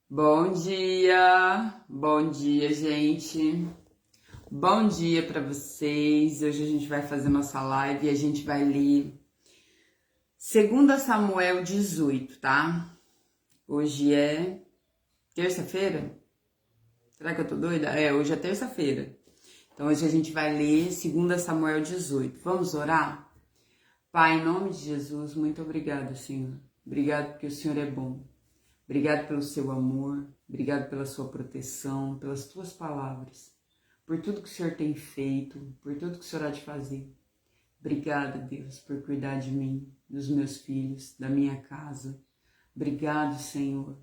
Bom dia, gente. Bom dia para vocês. Hoje a gente vai fazer nossa live e a gente vai ler 2 Samuel 18, tá? Hoje é terça-feira? Será que eu tô doida? Hoje é terça-feira. Então hoje a gente vai ler 2 Samuel 18. Vamos orar? Pai, em nome de Jesus, muito obrigado, Senhor. Obrigado porque o Senhor é bom. Obrigado pelo seu amor, obrigado pela sua proteção, pelas tuas palavras, por tudo que o Senhor tem feito, por tudo que o Senhor há de fazer. Obrigada, Deus, por cuidar de mim, dos meus filhos, da minha casa. Obrigado, Senhor,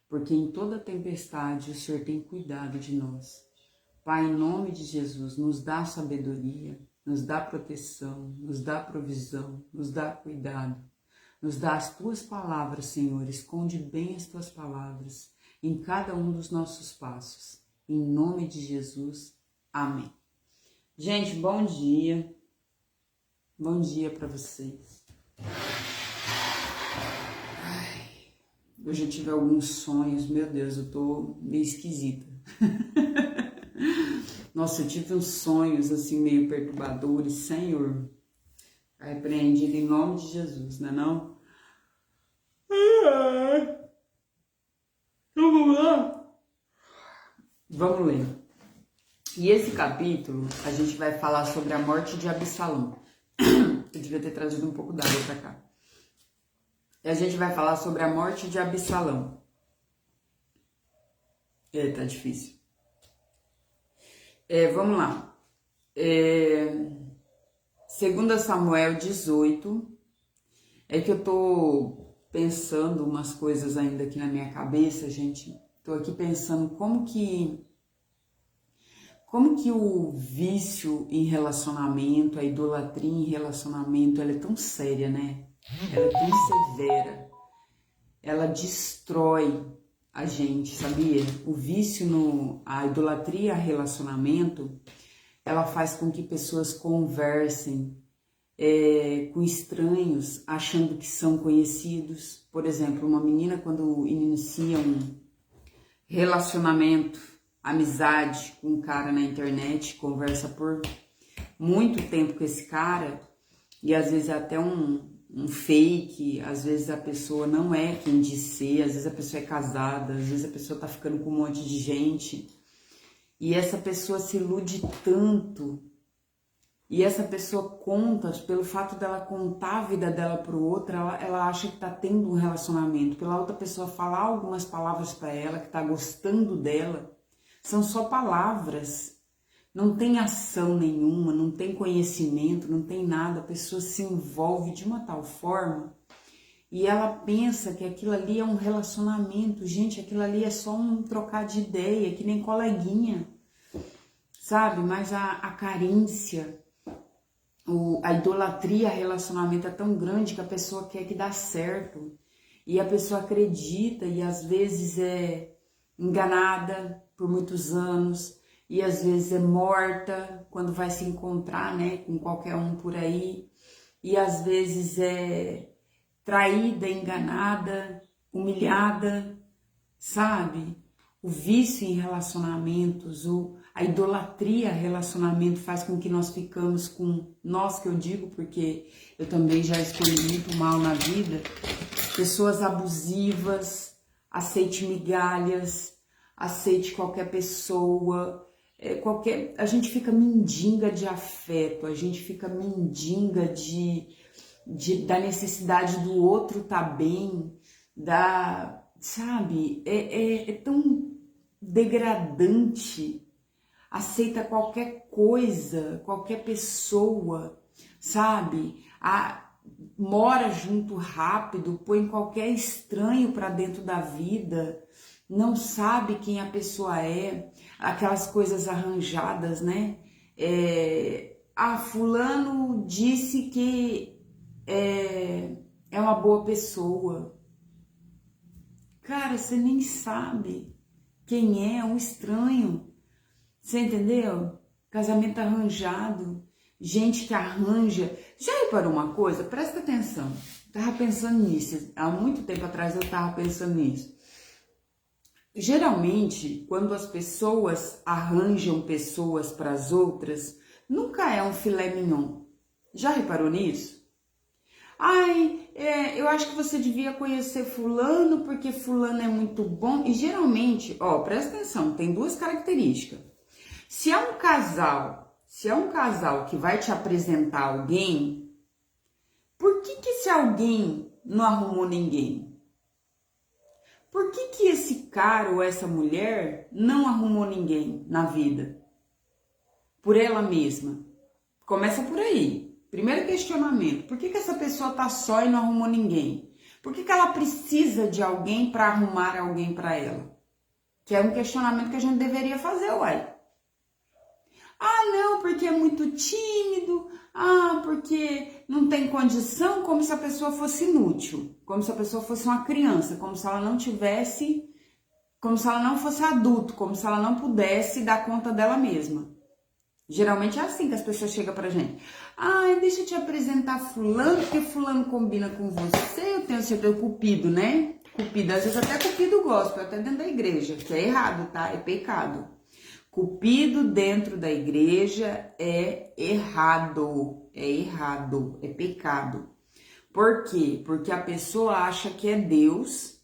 porque em toda tempestade o Senhor tem cuidado de nós. Pai, em nome de Jesus, nos dá sabedoria, nos dá proteção, nos dá provisão, nos dá cuidado. Nos dá as tuas palavras, Senhor, esconde bem as tuas palavras em cada um dos nossos passos. Em nome de Jesus, amém. Gente, bom dia. Bom dia para vocês. Hoje eu tive alguns sonhos, meu Deus, eu tô meio esquisita. Nossa, eu tive uns sonhos assim meio perturbadores, Senhor. Repreendido em nome de Jesus, não é não? Então vamos lá? Vamos ler. E esse capítulo, a gente vai falar sobre a morte de Absalão. Eu devia ter trazido um pouco d'água pra cá. E a gente vai falar sobre a morte de Absalão. Tá difícil. Vamos lá. 2 Samuel 18. É que eu tô pensando umas coisas ainda aqui na minha cabeça, gente. Tô aqui pensando como que o vício em relacionamento, a idolatria em relacionamento, ela é tão séria, né? Ela é tão severa. Ela destrói a gente, sabia? O vício a idolatria a relacionamento, ela faz com que pessoas conversem com estranhos, achando que são conhecidos. Por exemplo, uma menina quando inicia um relacionamento, amizade com um cara na internet, conversa por muito tempo com esse cara, e às vezes é até um fake, às vezes a pessoa não é quem diz ser, às vezes a pessoa é casada, às vezes a pessoa tá ficando com um monte de gente, e essa pessoa se ilude tanto. E essa pessoa conta, pelo fato dela contar a vida dela para o outro, ela acha que está tendo um relacionamento. Pela outra pessoa falar algumas palavras para ela, que está gostando dela, são só palavras. Não tem ação nenhuma, não tem conhecimento, não tem nada. A pessoa se envolve de uma tal forma e ela pensa que aquilo ali é um relacionamento. Gente, aquilo ali é só um trocar de ideia, que nem coleguinha, sabe? Mas a carência... A idolatria a relacionamento é tão grande que a pessoa quer que dá certo. E a pessoa acredita e às vezes é enganada por muitos anos. E às vezes é morta quando vai se encontrar, né, com qualquer um por aí. E às vezes é traída, enganada, humilhada, sabe? O vício em relacionamentos, a idolatria a relacionamento faz com que nós ficamos com, nós que eu digo, porque eu também já escolhi muito mal na vida, pessoas abusivas, aceite migalhas, aceite qualquer pessoa, a gente fica mendiga de afeto, a gente fica mendiga da necessidade do outro tá bem, sabe, é tão degradante, aceita qualquer coisa, qualquer pessoa, sabe, mora junto rápido, põe qualquer estranho para dentro da vida, não sabe quem a pessoa é, aquelas coisas arranjadas, né, fulano disse que é uma boa pessoa. Cara, você nem sabe quem é um estranho. Você entendeu? Casamento arranjado, gente que arranja. Já reparou uma coisa? Presta atenção. Tava pensando nisso. Há muito tempo atrás eu tava pensando nisso. Geralmente, quando as pessoas arranjam pessoas para as outras, nunca é um filé mignon. Já reparou nisso? Ai, eu acho que você devia conhecer fulano porque fulano é muito bom. E geralmente, ó, presta atenção, tem duas características. Se é um casal que vai te apresentar alguém, por que esse alguém não arrumou ninguém? Por que esse cara ou essa mulher não arrumou ninguém na vida? Por ela mesma. Começa por aí. Primeiro questionamento. Por que essa pessoa tá só e não arrumou ninguém? Por que ela precisa de alguém para arrumar alguém para ela? Que é um questionamento que a gente deveria fazer, uai. Ah, não, porque é muito tímido. Ah, porque não tem condição, como se a pessoa fosse inútil. Como se a pessoa fosse uma criança, como se ela não tivesse, como se ela não fosse adulto, como se ela não pudesse dar conta dela mesma. Geralmente é assim que as pessoas chegam pra gente. Ai, deixa eu te apresentar fulano, porque fulano combina com você. Eu tenho certeza, Cupido, né? Cupido, às vezes até Cupido gospel, até dentro da igreja, que é errado, tá? É pecado. Cupido dentro da igreja é errado, é pecado. Por quê? Porque a pessoa acha que é Deus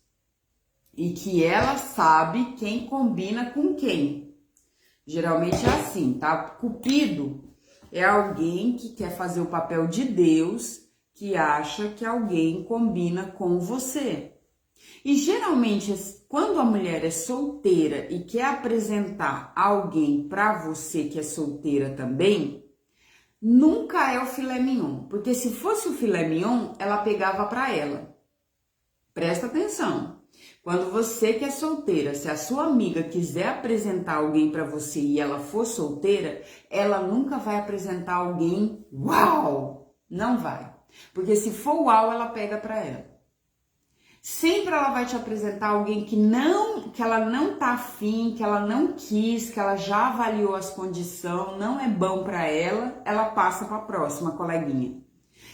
e que ela sabe quem combina com quem. Geralmente é assim, tá? Cupido é alguém que quer fazer o papel de Deus, que acha que alguém combina com você. E geralmente, quando a mulher é solteira e quer apresentar alguém para você que é solteira também, nunca é o filé mignon. Porque se fosse o filé mignon, ela pegava para ela. Presta atenção. Quando você que é solteira, se a sua amiga quiser apresentar alguém para você e ela for solteira, ela nunca vai apresentar alguém uau! Não vai. Porque se for uau, ela pega para ela. Sempre ela vai te apresentar alguém que ela não tá afim, que ela não quis, que ela já avaliou as condições, não é bom para ela, ela passa para a próxima coleguinha.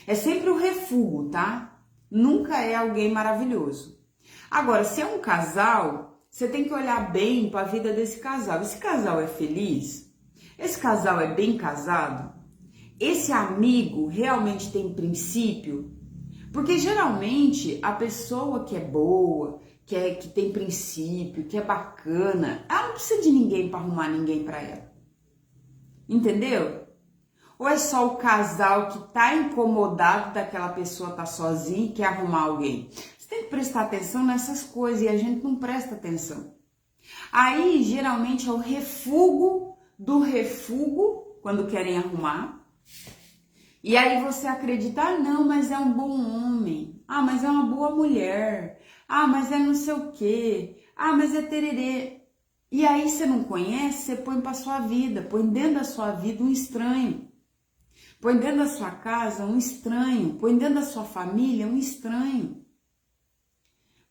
É sempre o refúgio, tá? Nunca é alguém maravilhoso. Agora, se é um casal, você tem que olhar bem para a vida desse casal. Esse casal é feliz? Esse casal é bem casado? Esse amigo realmente tem princípio? Porque geralmente a pessoa que é boa, que tem princípio, que é bacana, ela não precisa de ninguém para arrumar ninguém para ela. Entendeu? Ou é só o casal que tá incomodado daquela pessoa tá sozinha e quer arrumar alguém? Você tem que prestar atenção nessas coisas e a gente não presta atenção. Aí geralmente é o refúgio do refúgio quando querem arrumar. E aí você acredita, ah não, mas é um bom homem, ah, mas é uma boa mulher, ah, mas é não sei o quê, ah, mas é tererê. E aí você não conhece, você põe para sua vida, põe dentro da sua vida um estranho, põe dentro da sua casa um estranho, põe dentro da sua família um estranho.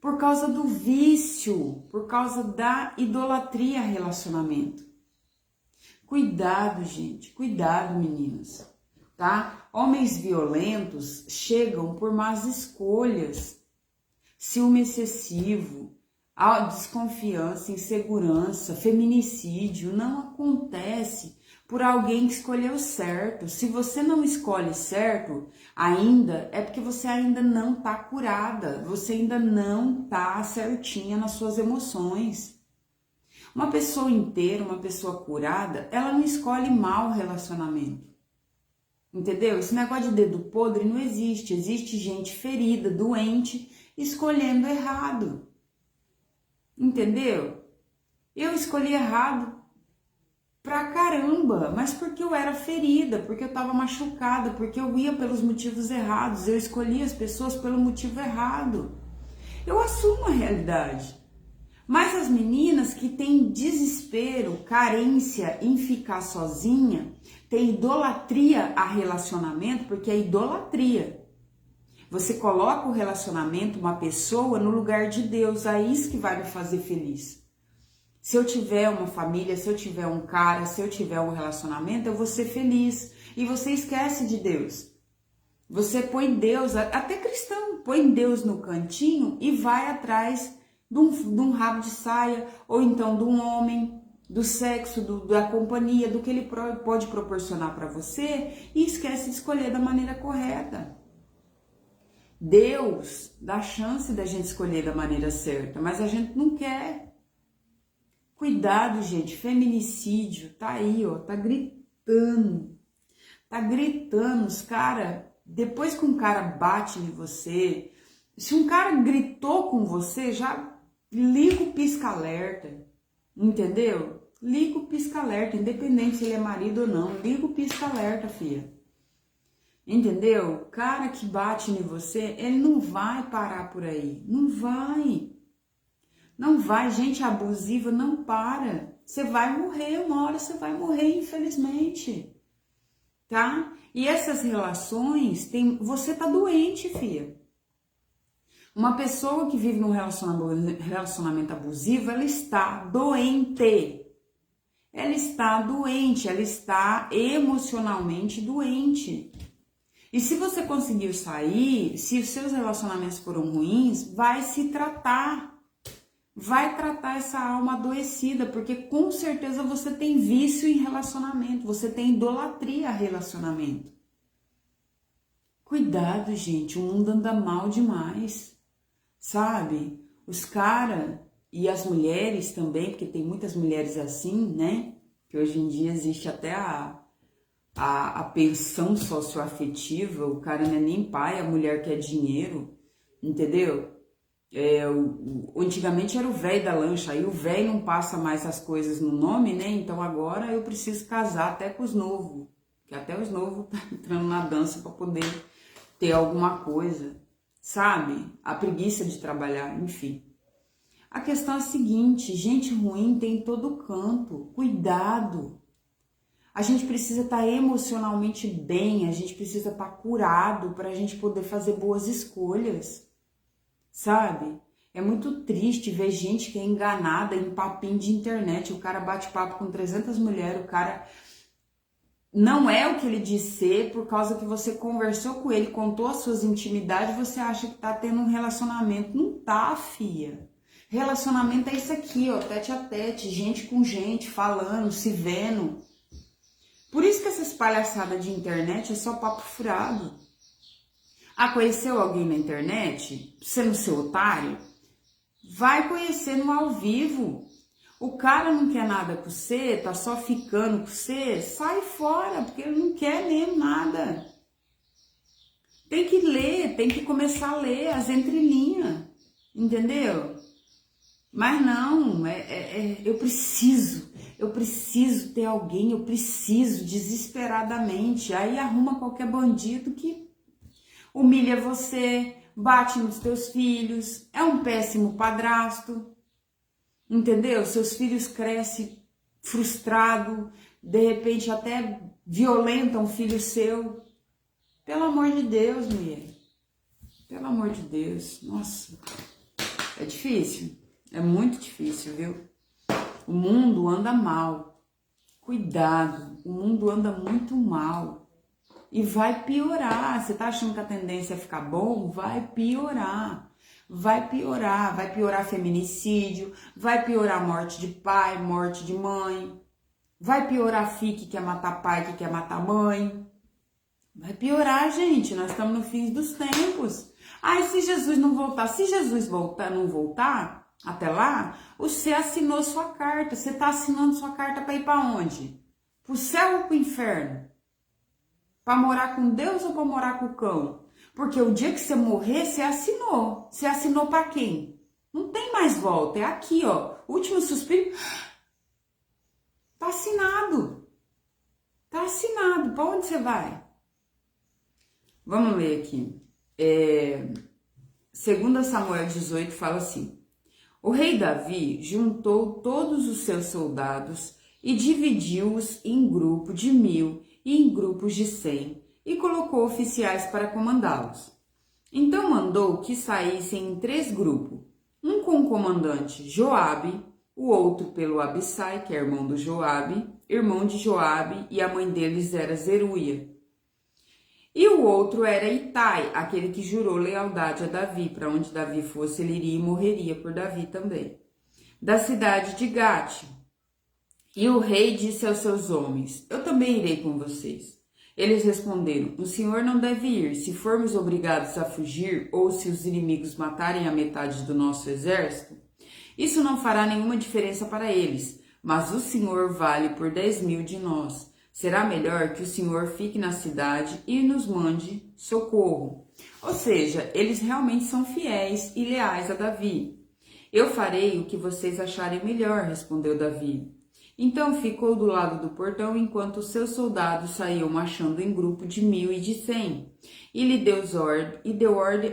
Por causa do vício, por causa da idolatria a relacionamento. Cuidado, gente, cuidado, meninas. Tá? Homens violentos chegam por más escolhas, ciúme excessivo, desconfiança, insegurança, feminicídio, não acontece por alguém que escolheu certo. Se você não escolhe certo ainda, é porque você ainda não tá curada, você ainda não tá certinha nas suas emoções. Uma pessoa inteira, uma pessoa curada, ela não escolhe mal o relacionamento. Entendeu? Esse negócio de dedo podre não existe. Existe gente ferida, doente, escolhendo errado. Entendeu? Eu escolhi errado pra caramba, mas porque eu era ferida, porque eu tava machucada, porque eu ia pelos motivos errados, eu escolhi as pessoas pelo motivo errado. Eu assumo a realidade. Mas as meninas que têm desespero, carência em ficar sozinha, tem idolatria a relacionamento, porque é idolatria. Você coloca o relacionamento, uma pessoa, no lugar de Deus, é isso que vai me fazer feliz. Se eu tiver uma família, se eu tiver um cara, se eu tiver um relacionamento, eu vou ser feliz. E você esquece de Deus. Você põe Deus, até cristão, põe Deus no cantinho e vai atrás de um rabo de saia, ou então de um homem, do sexo, da companhia, do que ele pode proporcionar para você, e esquece de escolher da maneira correta. Deus dá chance da gente escolher da maneira certa, mas a gente não quer. Cuidado, gente, feminicídio tá aí, ó, tá gritando. Tá gritando, os caras, depois que um cara bate em você, se um cara gritou com você, já liga o pisca-alerta, entendeu? Liga o pisca-alerta, independente se ele é marido ou não, liga o pisca-alerta, filha. Entendeu? Cara que bate em você, ele não vai parar por aí, não vai. Não vai, gente abusiva não para. Você vai morrer, uma hora você vai morrer, infelizmente. Tá? E essas relações, você tá doente, filha. Uma pessoa que vive num relacionamento abusivo, ela está doente. Ela está doente, ela está emocionalmente doente. E se você conseguiu sair, se os seus relacionamentos foram ruins, vai se tratar. Vai tratar essa alma adoecida, porque com certeza você tem vício em relacionamento, você tem idolatria a relacionamento. Cuidado, gente, o mundo anda mal demais, sabe? Os caras e as mulheres também, porque tem muitas mulheres assim, né? Que hoje em dia existe até a pensão socioafetiva, o cara não é nem pai, a mulher quer dinheiro, entendeu? Antigamente era o velho da lancha, aí o velho não passa mais as coisas no nome, né? Então agora eu preciso casar até com os novos, que até os novos tá entrando na dança para poder ter alguma coisa, sabe? A preguiça de trabalhar, enfim. A questão é a seguinte, gente ruim tem em todo canto, cuidado. A gente precisa estar emocionalmente bem, a gente precisa estar curado para a gente poder fazer boas escolhas. Sabe? É muito triste ver gente que é enganada em papinho de internet. O cara bate papo com 300 mulheres, o cara não é o que ele diz ser, por causa que você conversou com ele, contou as suas intimidades, você acha que tá tendo um relacionamento. Não tá, fia. Relacionamento é isso aqui, ó, tete a tete, gente com gente, falando, se vendo. Por isso que essas palhaçadas de internet é só papo furado. Ah, conheceu alguém na internet? Você não ser otário? Vai conhecer no ao vivo. O cara não quer nada com você, tá só ficando com você, sai fora, porque ele não quer mesmo nada. Tem que ler, tem que começar a ler as entrelinhas, entendeu? Mas não, eu preciso ter alguém, eu preciso desesperadamente. Aí arruma qualquer bandido que humilha você, bate nos teus filhos, é um péssimo padrasto, entendeu? Seus filhos crescem frustrado, de repente até violentam um filho seu. Pelo amor de Deus, mulher. Pelo amor de Deus. Nossa, é difícil, é muito difícil, viu? O mundo anda mal. Cuidado, o mundo anda muito mal. E vai piorar. Você tá achando que a tendência é ficar bom? Vai piorar. Vai piorar feminicídio, vai piorar morte de pai, morte de mãe, vai piorar filho que quer matar pai, que quer matar mãe. Vai piorar, gente, nós estamos no fim dos tempos. Ai, se Jesus não voltar, não voltar até lá, você assinou sua carta, você tá assinando sua carta para ir para onde? Pro céu ou pro inferno? Para morar com Deus ou para morar com o cão? Porque o dia que você morrer, você assinou. Você assinou para quem? Não tem mais volta. É aqui, ó. Último suspiro. Tá assinado. Tá assinado. Para onde você vai? Vamos ler aqui. 2 Samuel 18 fala assim. O rei Davi juntou todos os seus soldados e dividiu-os em grupo de 1000 e em grupos de 100, e colocou oficiais para comandá-los. Então mandou que saíssem em 3 grupos, um com o comandante Joabe, o outro pelo Abissai, que é irmão do Joabe, irmão de Joabe, e a mãe deles era Zeruia. E o outro era Itai, aquele que jurou lealdade a Davi, para onde Davi fosse, ele iria e morreria por Davi também. Da cidade de Gate. E o rei disse aos seus homens: eu também irei com vocês. Eles responderam: o senhor não deve ir, se formos obrigados a fugir, ou se os inimigos matarem a metade do nosso exército. Isso não fará nenhuma diferença para eles, mas o senhor vale por 10.000 de nós. Será melhor que o senhor fique na cidade e nos mande socorro. Ou seja, eles realmente são fiéis e leais a Davi. Eu farei o que vocês acharem melhor, respondeu Davi. Então ficou do lado do portão enquanto os seus soldados saíam marchando em grupo de 1.000 e de 100. E lhe deu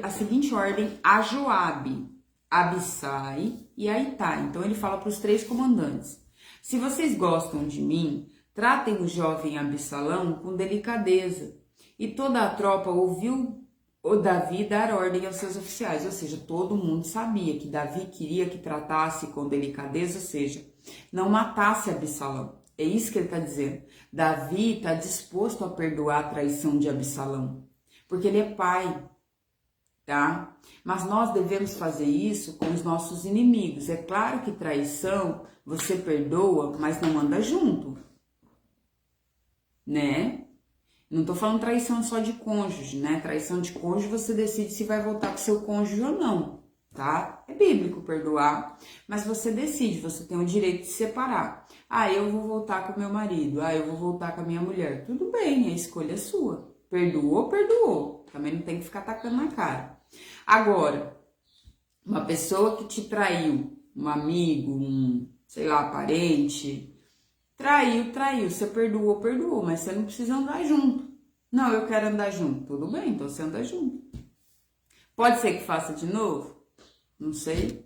a seguinte ordem a Joabe, Abissai e a Itai. Então ele fala para os 3 comandantes: se vocês gostam de mim, tratem o jovem Absalão com delicadeza. E toda a tropa ouviu o Davi dar ordem aos seus oficiais, ou seja, todo mundo sabia que Davi queria que tratasse com delicadeza, ou seja, não matasse Absalão. É isso que ele está dizendo. Davi está disposto a perdoar a traição de Absalão, porque ele é pai, tá? Mas nós devemos fazer isso com os nossos inimigos. É claro que traição você perdoa, mas não anda junto, né? Não tô falando traição só de cônjuge, né? Traição de cônjuge você decide se vai voltar com seu cônjuge ou não, tá? É bíblico perdoar, mas você decide, você tem o direito de separar. Ah, eu vou voltar com meu marido, eu vou voltar com a minha mulher. Tudo bem, a escolha é sua. Perdoou, perdoou. Também não tem que ficar tacando na cara. Agora, uma pessoa que te traiu, um amigo, sei lá, parente, traiu, você perdoou, mas você não precisa andar junto. Não, eu quero andar junto. Tudo bem, então você anda junto. Pode ser que faça de novo? Não sei.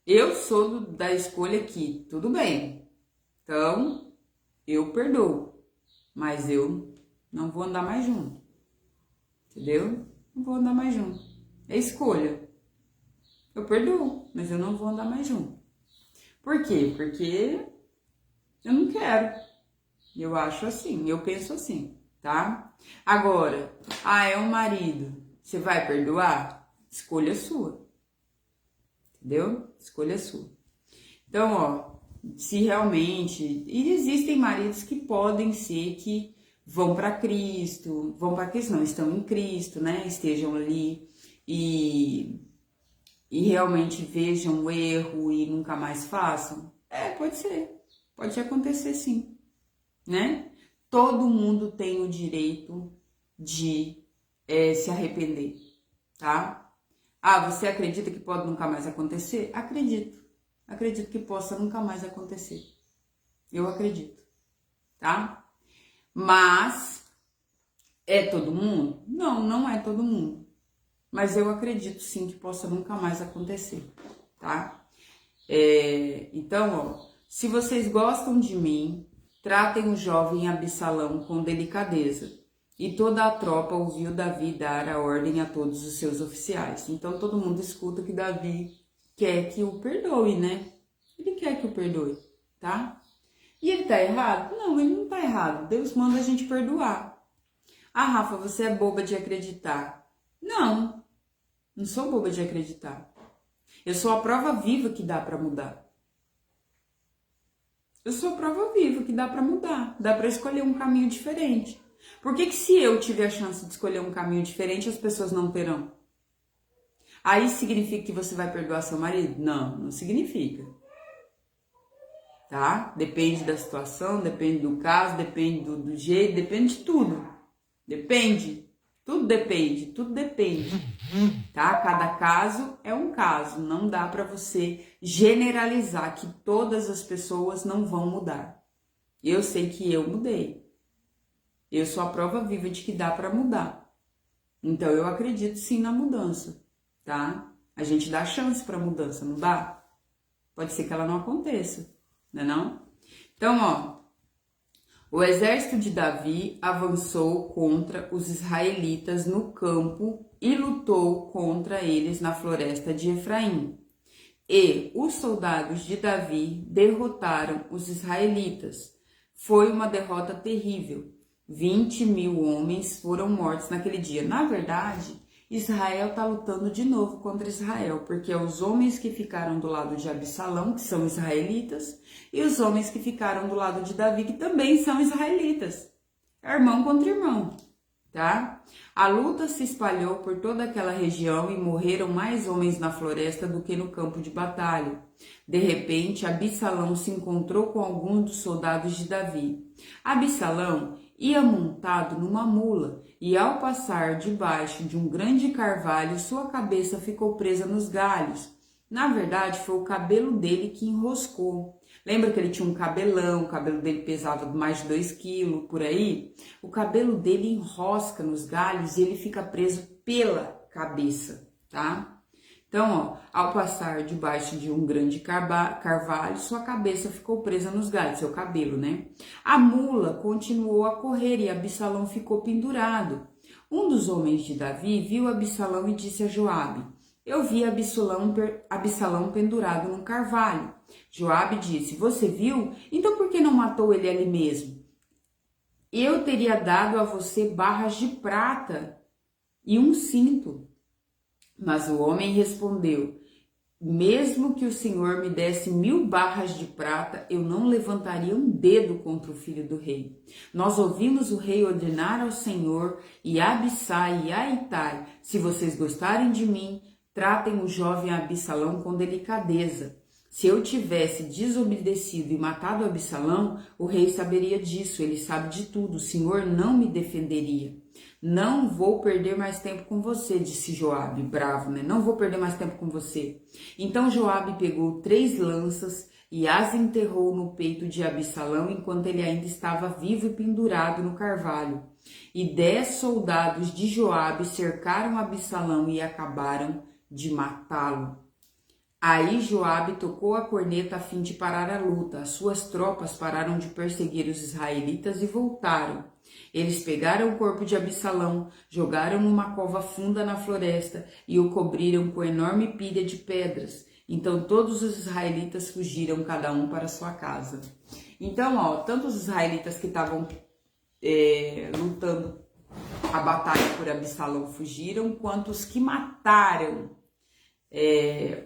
Eu sou da escolha aqui, tudo bem. Então, eu perdoo, mas eu não vou andar mais junto. Entendeu? Não vou andar mais junto. É escolha. Eu perdoo, mas eu não vou andar mais junto. Por quê? Porque eu não quero. Eu acho assim, eu penso assim, tá? Agora, é um marido. Você vai perdoar? Escolha sua. Entendeu? Escolha sua. Então, se realmente... E existem maridos que podem ser que vão para Cristo, não, estão em Cristo, né? Estejam ali e realmente vejam o erro e nunca mais façam. Pode ser. Pode acontecer sim, né? Todo mundo tem o direito de se arrepender, tá? Você acredita que pode nunca mais acontecer? Acredito. Acredito que possa nunca mais acontecer. Eu acredito, tá? Mas é todo mundo? Não, não é todo mundo. Mas eu acredito sim que possa nunca mais acontecer, tá? Então, se vocês gostam de mim, tratem o jovem Absalão com delicadeza. E toda a tropa ouviu Davi dar a ordem a todos os seus oficiais. Então todo mundo escuta que Davi quer que o perdoe, né? Ele quer que o perdoe, tá? E ele tá errado? Não, ele não tá errado. Deus manda a gente perdoar. Rafa, você é boba de acreditar. Não, não sou boba de acreditar. Eu sou a prova viva que dá pra mudar. Eu sou a prova viva que dá pra mudar. Dá pra escolher um caminho diferente. Por que se eu tiver a chance de escolher um caminho diferente, as pessoas não terão? Aí significa que você vai perdoar seu marido? Não, não significa. Tá? Depende da situação, depende do caso, depende do jeito, depende de tudo. Depende. Tudo depende. Tá? Cada caso é um caso. Não dá pra você generalizar que todas as pessoas não vão mudar. Eu sei que eu mudei. Eu sou a prova viva de que dá para mudar. Então, eu acredito sim na mudança, tá? A gente dá chance para mudança, não dá? Pode ser que ela não aconteça, né não? Então, o exército de Davi avançou contra os israelitas no campo e lutou contra eles na floresta de Efraim. E os soldados de Davi derrotaram os israelitas. Foi uma derrota terrível. 20.000 homens foram mortos naquele dia. Na verdade, Israel está lutando de novo contra Israel, porque é os homens que ficaram do lado de Absalão, que são israelitas, e os homens que ficaram do lado de Davi, que também são israelitas. Irmão contra irmão, tá? A luta se espalhou por toda aquela região e morreram mais homens na floresta do que no campo de batalha. De repente, Absalão se encontrou com alguns dos soldados de Davi. Absalão ia montado numa mula e, ao passar debaixo de um grande carvalho, sua cabeça ficou presa nos galhos. Na verdade, foi o cabelo dele que enroscou. Lembra que ele tinha um cabelão, o cabelo dele pesava mais de 2 quilos, por aí? O cabelo dele enrosca nos galhos e ele fica preso pela cabeça, tá? Então, ao passar debaixo de um grande carvalho, sua cabeça ficou presa nos galhos, seu cabelo, né? A mula continuou a correr e Absalão ficou pendurado. Um dos homens de Davi viu Absalão e disse a Joabe: eu vi Absalão pendurado num carvalho. Joabe disse: você viu? Então por que não matou ele ali mesmo? Eu teria dado a você barras de prata e um cinto. Mas o homem respondeu: mesmo que o Senhor me desse 1000 barras de prata, eu não levantaria um dedo contra o filho do rei. Nós ouvimos o rei ordenar ao Senhor e a Abissai e a Itai: se vocês gostarem de mim, tratem o jovem Absalão com delicadeza. Se eu tivesse desobedecido e matado Absalão, o rei saberia disso, ele sabe de tudo, o Senhor não me defenderia. Não vou perder mais tempo com você, disse Joabe, bravo, né? Não vou perder mais tempo com você. Então Joabe pegou 3 lanças e as enterrou no peito de Absalão enquanto ele ainda estava vivo e pendurado no carvalho. E 10 soldados de Joabe cercaram Absalão e acabaram de matá-lo. Aí Joabe tocou a corneta a fim de parar a luta. As suas tropas pararam de perseguir os israelitas e voltaram. Eles pegaram o corpo de Absalão, jogaram numa cova funda na floresta e o cobriram com enorme pilha de pedras. Então todos os israelitas fugiram, cada um para sua casa. Então, tanto os israelitas que estavam lutando a batalha por Absalão fugiram, quanto os que mataram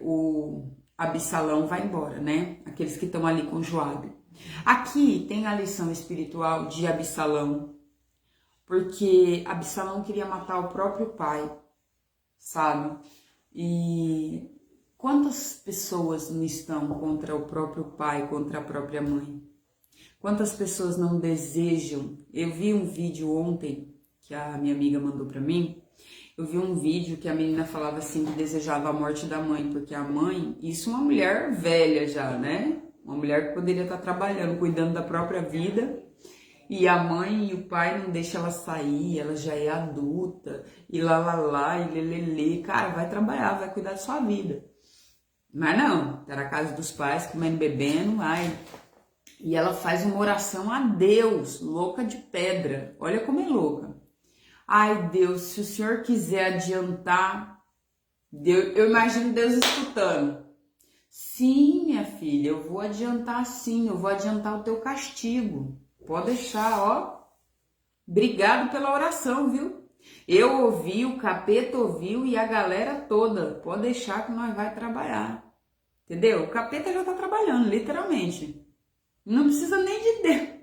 o Absalão vai embora, né? Aqueles que estão ali com Joabe. Aqui tem a lição espiritual de Absalão, porque Absalão queria matar o próprio pai, sabe? E quantas pessoas não estão contra o próprio pai, contra a própria mãe? Quantas pessoas não desejam? Eu vi um vídeo ontem que a minha amiga mandou para mim. Eu vi um vídeo que a menina falava assim que desejava a morte da mãe, porque a mãe, isso é uma mulher velha já, né? Uma mulher que poderia estar trabalhando, cuidando da própria vida, e a mãe e o pai não deixam ela sair, ela já é adulta, e lá, e lelele, cara, vai trabalhar, vai cuidar da sua vida. Mas não, tá na casa dos pais, comendo, bebendo, ai. E ela faz uma oração a Deus, louca de pedra, olha como é louca. Ai, Deus, se o Senhor quiser adiantar, Deus, eu imagino Deus escutando. Sim, minha filha, eu vou adiantar sim, eu vou adiantar o teu castigo. Pode deixar, ó. Obrigado pela oração, viu? Eu ouvi, o capeta ouviu e a galera toda. Pode deixar que nós vai trabalhar. Entendeu? O capeta já tá trabalhando, literalmente. Não precisa nem de Deus.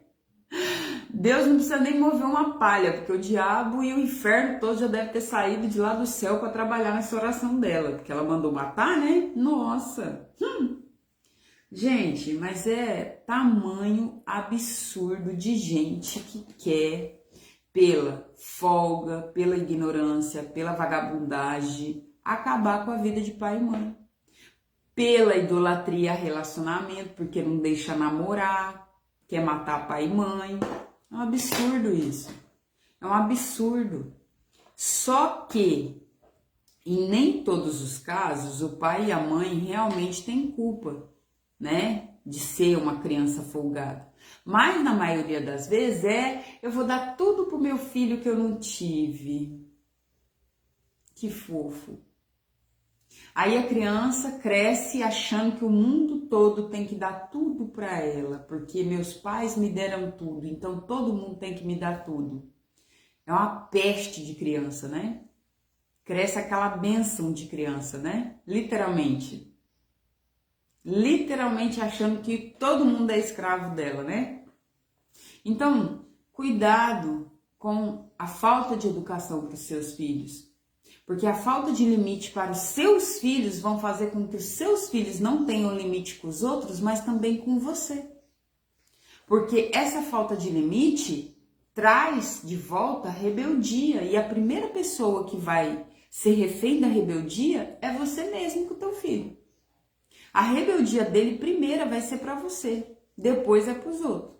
Deus não precisa nem mover uma palha, porque o diabo e o inferno todos já devem ter saído de lá do céu para trabalhar nessa oração dela, porque ela mandou matar, né? Nossa! Gente, mas é tamanho absurdo de gente que quer, pela folga, pela ignorância, pela vagabundagem, acabar com a vida de pai e mãe. Pela idolatria a relacionamento, porque não deixa namorar, quer matar pai e mãe. É um absurdo isso. É um absurdo. Só que, em nem todos os casos, o pai e a mãe realmente têm culpa, né? De ser uma criança folgada. Mas, na maioria das vezes, eu vou dar tudo pro meu filho que eu não tive. Que fofo. Aí a criança cresce achando que o mundo todo tem que dar tudo para ela, porque meus pais me deram tudo, então todo mundo tem que me dar tudo. É uma peste de criança, né? Cresce aquela bênção de criança, né? Literalmente. Literalmente achando que todo mundo é escravo dela, né? Então, cuidado com a falta de educação para os seus filhos. Porque a falta de limite para os seus filhos vão fazer com que os seus filhos não tenham limite com os outros, mas também com você. Porque essa falta de limite traz de volta a rebeldia. E a primeira pessoa que vai ser refém da rebeldia é você mesmo com o teu filho. A rebeldia dele primeira vai ser para você, depois é para os outros.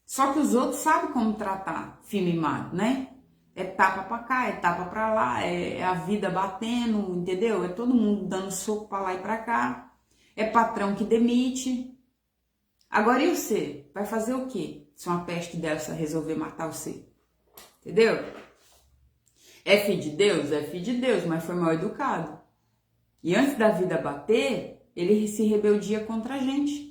Só que os outros sabem como tratar filho mimado, né? É tapa pra cá, é tapa pra lá, é a vida batendo, entendeu? É todo mundo dando soco pra lá e pra cá. É patrão que demite. Agora e você? Vai fazer o quê? Se uma peste dessa resolver matar você? Entendeu? É filho de Deus? É filho de Deus, mas foi mal educado. E antes da vida bater, ele se rebeldia contra a gente.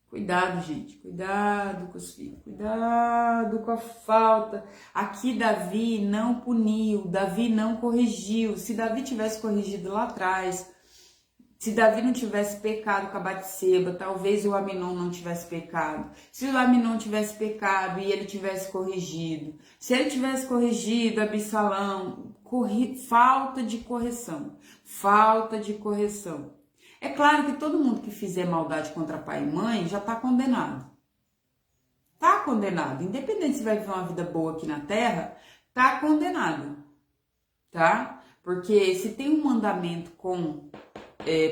Cuidado, gente, cuidado com os filhos, cuidado com a falta. Aqui Davi não puniu, Davi não corrigiu. Se Davi tivesse corrigido lá atrás, se Davi não tivesse pecado com a Batseba, talvez o Aminon não tivesse pecado. Se o Aminon tivesse pecado e ele tivesse corrigido, se ele tivesse corrigido Absalão, falta de correção, falta de correção. É claro que todo mundo que fizer maldade contra pai e mãe já está condenado. Está condenado. Independente se vai viver uma vida boa aqui na terra, está condenado. Tá? Porque se tem um mandamento com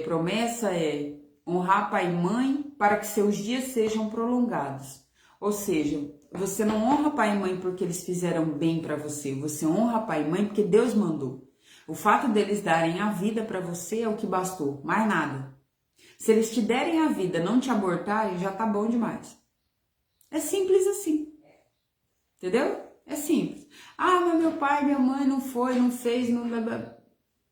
promessa é honrar pai e mãe para que seus dias sejam prolongados. Ou seja, você não honra pai e mãe porque eles fizeram bem para você. Você honra pai e mãe porque Deus mandou. O fato deles darem a vida para você é o que bastou, mais nada. Se eles te derem a vida, não te abortarem, já tá bom demais. É simples assim. Entendeu? É simples. Ah, mas meu pai, minha mãe não foi, não fez, não...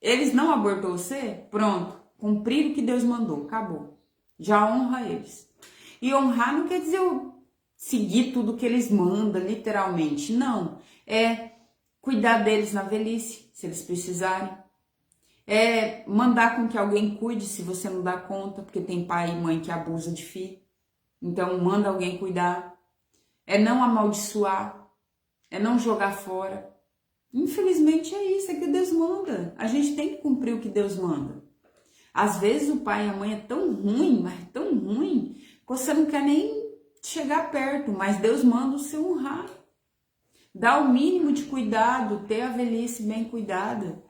Eles não abortou você? Pronto. Cumpriram o que Deus mandou, acabou. Já honra eles. E honrar não quer dizer eu seguir tudo que eles mandam, literalmente. Não. É cuidar deles na velhice, se eles precisarem. É mandar com que alguém cuide se você não dá conta, porque tem pai e mãe que abusa de filho. Então manda alguém cuidar. É não amaldiçoar. É não jogar fora. Infelizmente é isso, é que Deus manda. A gente tem que cumprir o que Deus manda. Às vezes o pai e a mãe é tão ruim, mas tão ruim, que você não quer nem chegar perto, mas Deus manda o seu honrar. Dá o mínimo de cuidado, ter a velhice bem cuidada.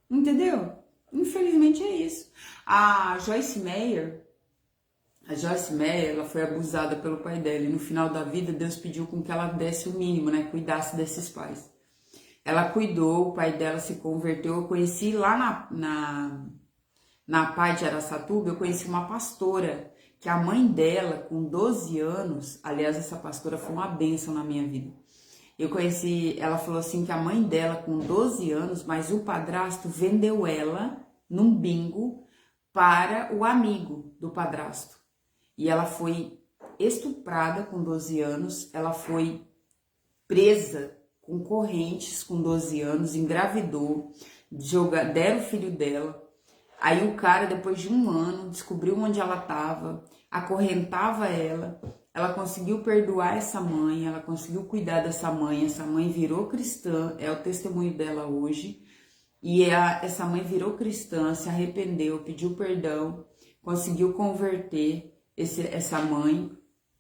Entendeu? Infelizmente é isso. A Joyce Meyer, ela foi abusada pelo pai dela e no final da vida Deus pediu com que ela desse o mínimo, né? Cuidasse desses pais. Ela cuidou, o pai dela se converteu. Eu conheci lá na Pai de Araçatuba, eu conheci uma pastora, que a mãe dela, com 12 anos, aliás, essa pastora foi uma bênção na minha vida. Eu conheci, ela falou assim que a mãe dela, com 12 anos, mas o padrasto vendeu ela num bingo para o amigo do padrasto. E ela foi estuprada com 12 anos, ela foi presa com correntes com 12 anos, engravidou, deram o filho dela. Aí o cara, depois de um ano, descobriu onde ela estava, acorrentava ela. Ela conseguiu perdoar essa mãe, ela conseguiu cuidar dessa mãe. Essa mãe virou cristã, é o testemunho dela hoje. E essa mãe virou cristã, se arrependeu, pediu perdão, conseguiu converter essa mãe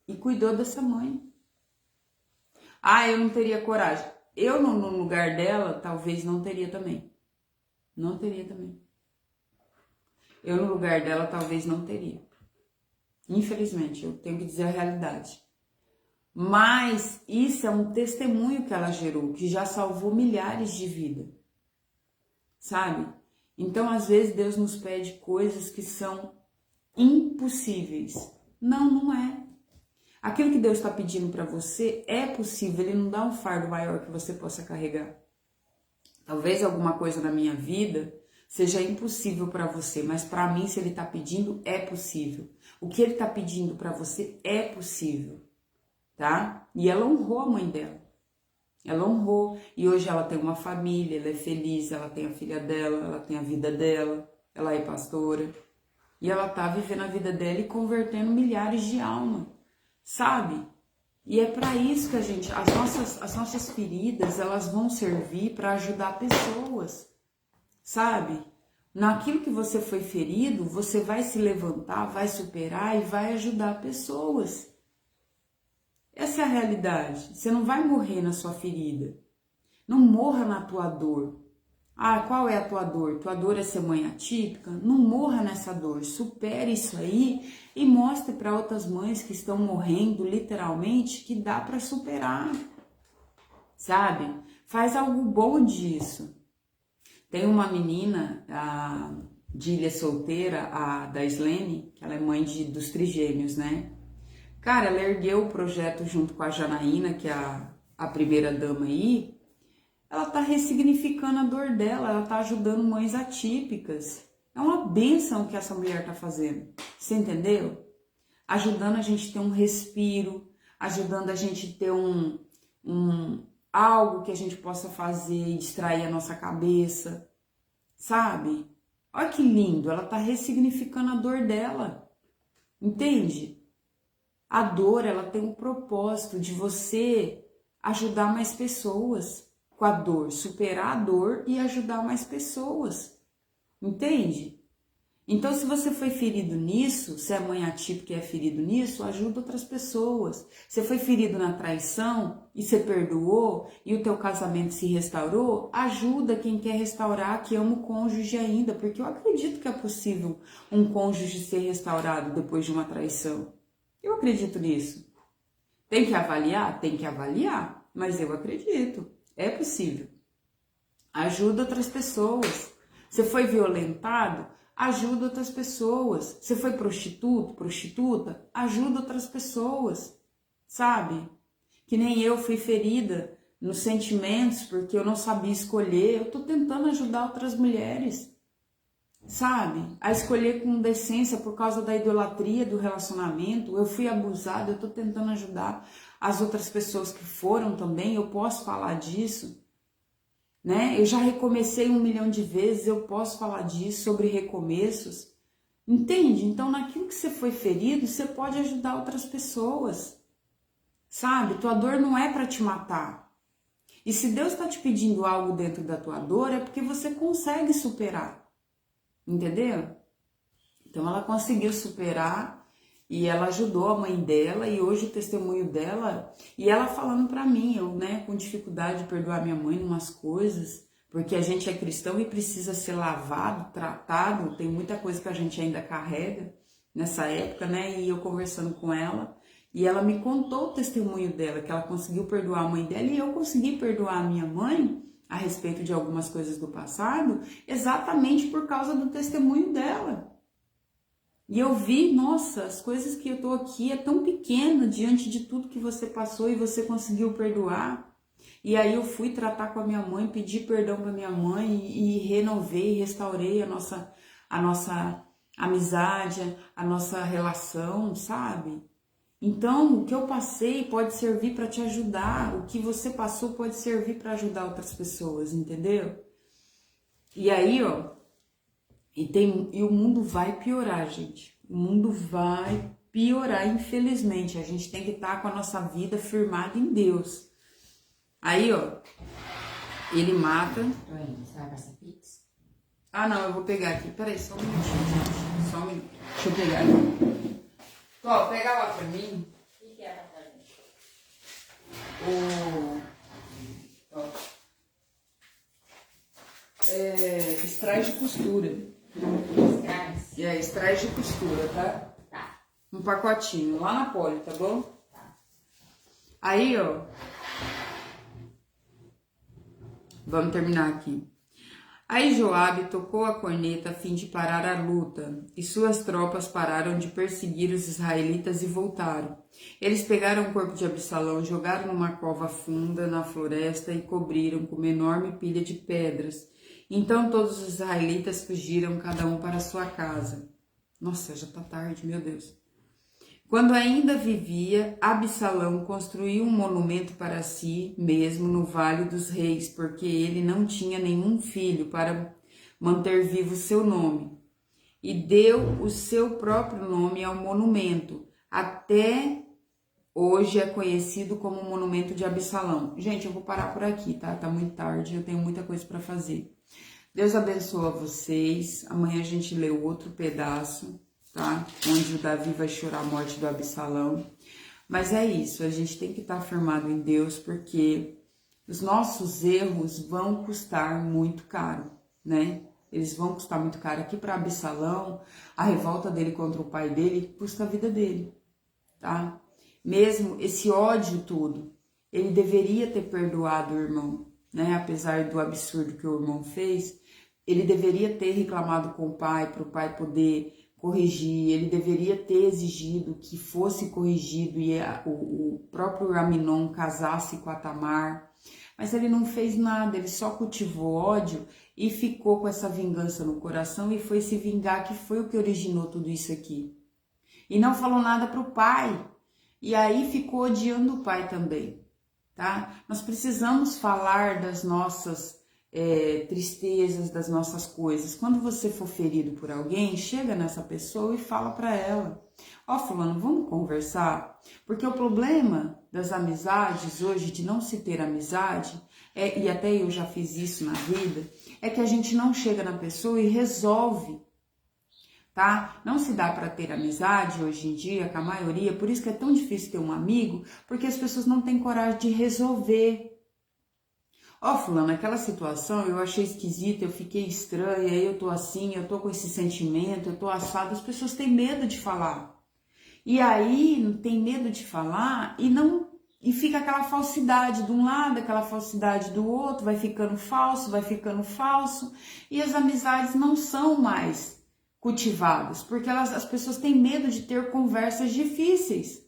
e cuidou dessa mãe. Ah, eu não teria coragem. Eu, no lugar dela, talvez não teria também. Não teria também. Eu, no lugar dela, talvez não teria. Infelizmente, eu tenho que dizer a realidade. Mas isso é um testemunho que ela gerou, que já salvou milhares de vidas. Sabe? Então, às vezes, Deus nos pede coisas que são impossíveis. Não, não é. Aquilo que Deus está pedindo para você é possível, Ele não dá um fardo maior que você possa carregar. Talvez alguma coisa na minha vida seja impossível para você, mas para mim, se ele está pedindo, é possível. O que ele está pedindo para você é possível, tá? E ela honrou a mãe dela. Ela honrou, e hoje ela tem uma família, ela é feliz, ela tem a filha dela, ela tem a vida dela, ela é pastora. E ela tá vivendo a vida dela e convertendo milhares de almas, sabe? E é para isso que as nossas feridas, elas vão servir para ajudar pessoas, sabe? Naquilo que você foi ferido, você vai se levantar, vai superar e vai ajudar pessoas. Essa é a realidade. Você não vai morrer na sua ferida. Não morra na tua dor. Ah, qual é a tua dor? Tua dor é ser mãe atípica? Não morra nessa dor. Supere isso aí e mostre para outras mães que estão morrendo, literalmente, que dá para superar. Sabe? Faz algo bom disso. Tem uma menina, a de Ilha Solteira, a da Islene, que ela é mãe dos trigêmeos, né? Cara, ela ergueu o projeto junto com a Janaína, que é a primeira dama aí. Ela tá ressignificando a dor dela, ela tá ajudando mães atípicas. É uma bênção que essa mulher tá fazendo, você entendeu? Ajudando a gente ter um respiro, ajudando a gente ter algo que a gente possa fazer e distrair a nossa cabeça, sabe? Olha que lindo, ela tá ressignificando a dor dela, entende? A dor, ela tem um propósito de você ajudar mais pessoas com a dor, superar a dor e ajudar mais pessoas, entende? Então, se você foi ferido nisso, se é mãe atípica e é ferido nisso, ajuda outras pessoas. Você foi ferido na traição e você perdoou e o teu casamento se restaurou, ajuda quem quer restaurar, que ama o cônjuge ainda, porque eu acredito que é possível um cônjuge ser restaurado depois de uma traição. Eu acredito nisso. Tem que avaliar? Tem que avaliar, mas eu acredito. É possível. Ajuda outras pessoas. Você foi violentado? Ajuda outras pessoas. Você foi prostituto, prostituta? Ajuda outras pessoas. Sabe? Que nem eu fui ferida nos sentimentos porque eu não sabia escolher. Eu tô tentando ajudar outras mulheres. Sabe? A escolher com decência por causa da idolatria do relacionamento. Eu fui abusada, eu tô tentando ajudar as outras pessoas que foram também, eu posso falar disso, né? Eu já recomecei 1 milhão de vezes, eu posso falar disso, sobre recomeços, entende? Então, naquilo que você foi ferido, você pode ajudar outras pessoas, sabe? Tua dor não é para te matar. E se Deus está te pedindo algo dentro da tua dor, é porque você consegue superar, entendeu? Então, ela conseguiu superar. E ela ajudou a mãe dela, e hoje o testemunho dela, e ela falando pra mim, eu, né, com dificuldade de perdoar minha mãe em umas coisas, porque a gente é cristão e precisa ser lavado, tratado, tem muita coisa que a gente ainda carrega nessa época, né, e eu conversando com ela, e ela me contou o testemunho dela, que ela conseguiu perdoar a mãe dela, e eu consegui perdoar a minha mãe a respeito de algumas coisas do passado, exatamente por causa do testemunho dela. E eu vi, nossa, as coisas que eu tô aqui é tão pequena diante de tudo que você passou e você conseguiu perdoar. E aí eu fui tratar com a minha mãe, pedi perdão para minha mãe e renovei, restaurei a nossa amizade, a nossa relação, sabe? Então, o que eu passei pode servir para te ajudar, o que você passou pode servir para ajudar outras pessoas, entendeu? E aí, ó, e o mundo vai piorar, gente. O mundo vai piorar, infelizmente. A gente tem que estar com a nossa vida firmada em Deus. Aí, ó, ele mata. Você vai passar Pix? Ah, não, eu vou pegar aqui. Peraí, só um minutinho, gente. Só um minuto. Deixa eu pegar aqui. Ó, pega lá pra mim. O que é, Natália? Extrais de costura. Extrais de costura, tá? Tá. Um pacotinho lá na Poli, tá bom? Tá. Aí, ó. Vamos terminar aqui. Aí Joabe tocou a corneta a fim de parar a luta, e suas tropas pararam de perseguir os israelitas e voltaram. Eles pegaram o corpo de Absalão, jogaram numa cova funda na floresta e cobriram com uma enorme pilha de pedras. Então todos os israelitas fugiram, cada um para sua casa. Nossa, já tá tarde, meu Deus. Quando ainda vivia, Absalão construiu um monumento para si mesmo no Vale dos Reis, porque ele não tinha nenhum filho para manter vivo seu nome. E deu o seu próprio nome ao monumento. Até hoje é conhecido como o Monumento de Absalão. Gente, eu vou parar por aqui, tá? Tá muito tarde, eu tenho muita coisa para fazer. Deus abençoe vocês. Amanhã a gente lê o outro pedaço, tá? Onde o Davi vai chorar a morte do Absalão. Mas é isso, a gente tem que estar firmado em Deus, porque os nossos erros vão custar muito caro, né? Eles vão custar muito caro. Aqui para Absalão, a revolta dele contra o pai dele custa a vida dele, tá? Mesmo esse ódio todo, ele deveria ter perdoado o irmão, né? Apesar do absurdo que o irmão fez, ele deveria ter reclamado com o pai, para o pai poder corrigir, ele deveria ter exigido que fosse corrigido e o próprio Aminon casasse com a Tamar, mas ele não fez nada, ele só cultivou ódio e ficou com essa vingança no coração e foi se vingar, que foi o que originou tudo isso aqui. E não falou nada para o pai, e aí ficou odiando o pai também, tá? Nós precisamos falar das nossas tristezas, das nossas coisas. Quando você for ferido por alguém, chega nessa pessoa e fala para ela: ó, fulano, vamos conversar? Porque o problema das amizades hoje, de não se ter amizade, e até eu já fiz isso na vida, é que a gente não chega na pessoa e resolve, tá? Não se dá para ter amizade hoje em dia com a maioria, por isso que é tão difícil ter um amigo, porque as pessoas não têm coragem de resolver. Ó, fulano, aquela situação eu achei esquisita, eu fiquei estranha, eu tô assim, eu tô com esse sentimento, eu tô assado. As pessoas têm medo de falar. E aí, tem medo de falar e fica aquela falsidade de um lado, aquela falsidade do outro, vai ficando falso, e as amizades não são mais cultivadas, porque as pessoas têm medo de ter conversas difíceis.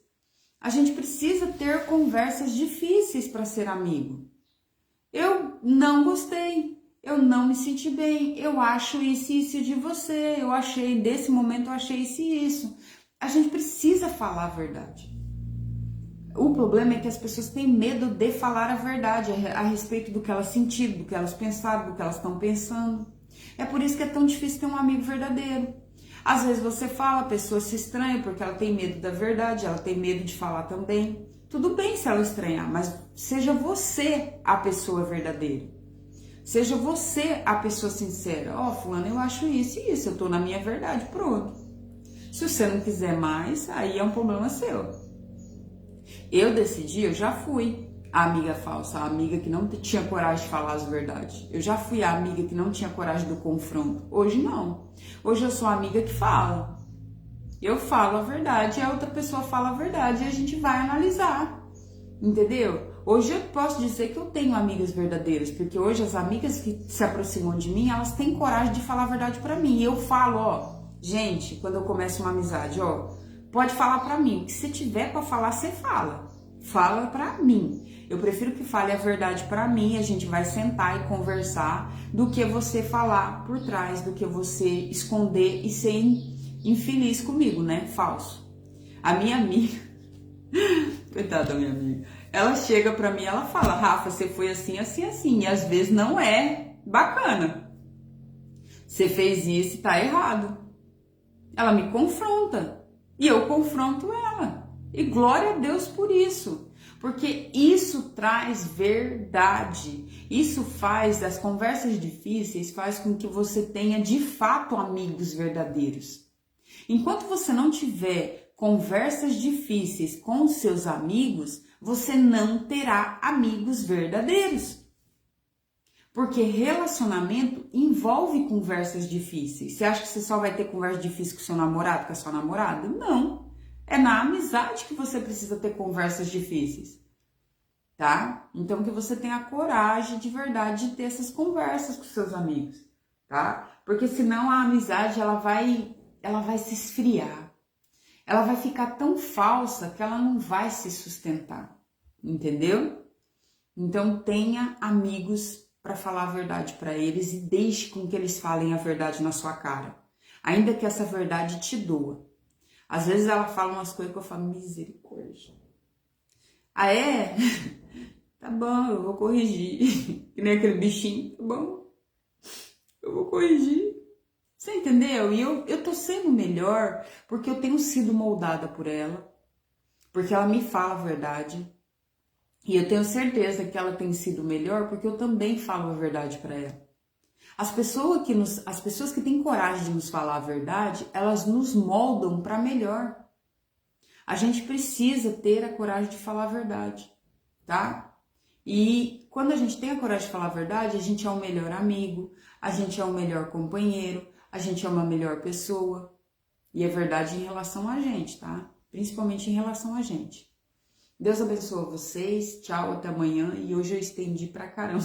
A gente precisa ter conversas difíceis para ser amigo. Eu não gostei, eu não me senti bem, eu acho isso e isso de você, eu achei, desse momento eu achei isso e isso. A gente precisa falar a verdade. O problema é que as pessoas têm medo de falar a verdade a respeito do que elas sentiram, do que elas pensaram, do que elas estão pensando. É por isso que é tão difícil ter um amigo verdadeiro. Às vezes você fala, a pessoa se estranha porque ela tem medo da verdade, ela tem medo de falar também. Tudo bem se ela estranhar, mas seja você a pessoa verdadeira. Seja você a pessoa sincera. Ó, fulano, eu acho isso e isso, eu tô na minha verdade, pronto. Se você não quiser mais, aí é um problema seu. Eu decidi, eu já fui a amiga falsa, a amiga que não tinha coragem de falar as verdades. Eu já fui a amiga que não tinha coragem do confronto. Hoje não. Hoje eu sou a amiga que fala. Eu falo a verdade e a outra pessoa fala a verdade e a gente vai analisar, entendeu? Hoje eu posso dizer que eu tenho amigas verdadeiras, porque hoje as amigas que se aproximam de mim, elas têm coragem de falar a verdade pra mim. E eu falo, ó, gente, quando eu começo uma amizade, ó, pode falar pra mim, que se tiver pra falar, você fala. Fala pra mim. Eu prefiro que fale a verdade pra mim, a gente vai sentar e conversar, do que você falar por trás, do que você esconder e ser infeliz comigo, né? Falso. A minha amiga, coitada da minha amiga, ela chega pra mim, ela fala: Rafa, você foi assim, assim, assim, e às vezes não é bacana. Você fez isso e tá errado. Ela me confronta e eu confronto ela. E glória a Deus por isso, porque isso traz verdade. Isso faz das conversas difíceis, faz com que você tenha de fato amigos verdadeiros. Enquanto você não tiver conversas difíceis com seus amigos, você não terá amigos verdadeiros. Porque relacionamento envolve conversas difíceis. Você acha que você só vai ter conversa difícil com seu namorado, com a sua namorada? Não. É na amizade que você precisa ter conversas difíceis, tá? Então que você tenha coragem de verdade de ter essas conversas com seus amigos, tá? Porque senão a amizade ela vai se esfriar. Ela vai ficar tão falsa que ela não vai se sustentar, entendeu? Então tenha amigos para falar a verdade para eles e deixe com que eles falem a verdade na sua cara, ainda que essa verdade te doa. Às vezes ela fala umas coisas que eu falo, misericórdia. Ah, é? Tá bom, eu vou corrigir. Que nem aquele bichinho, tá bom? Eu vou corrigir. Você entendeu? E eu tô sendo melhor porque eu tenho sido moldada por ela, porque ela me fala a verdade. E eu tenho certeza que ela tem sido melhor porque eu também falo a verdade para ela. As pessoas que têm coragem de nos falar a verdade, elas nos moldam para melhor. A gente precisa ter a coragem de falar a verdade, tá? E quando a gente tem a coragem de falar a verdade, a gente é o melhor amigo, a gente é o melhor companheiro, a gente é uma melhor pessoa. E é verdade em relação a gente, tá? Principalmente em relação a gente. Deus abençoe vocês, tchau, até amanhã. E hoje eu estendi pra caramba.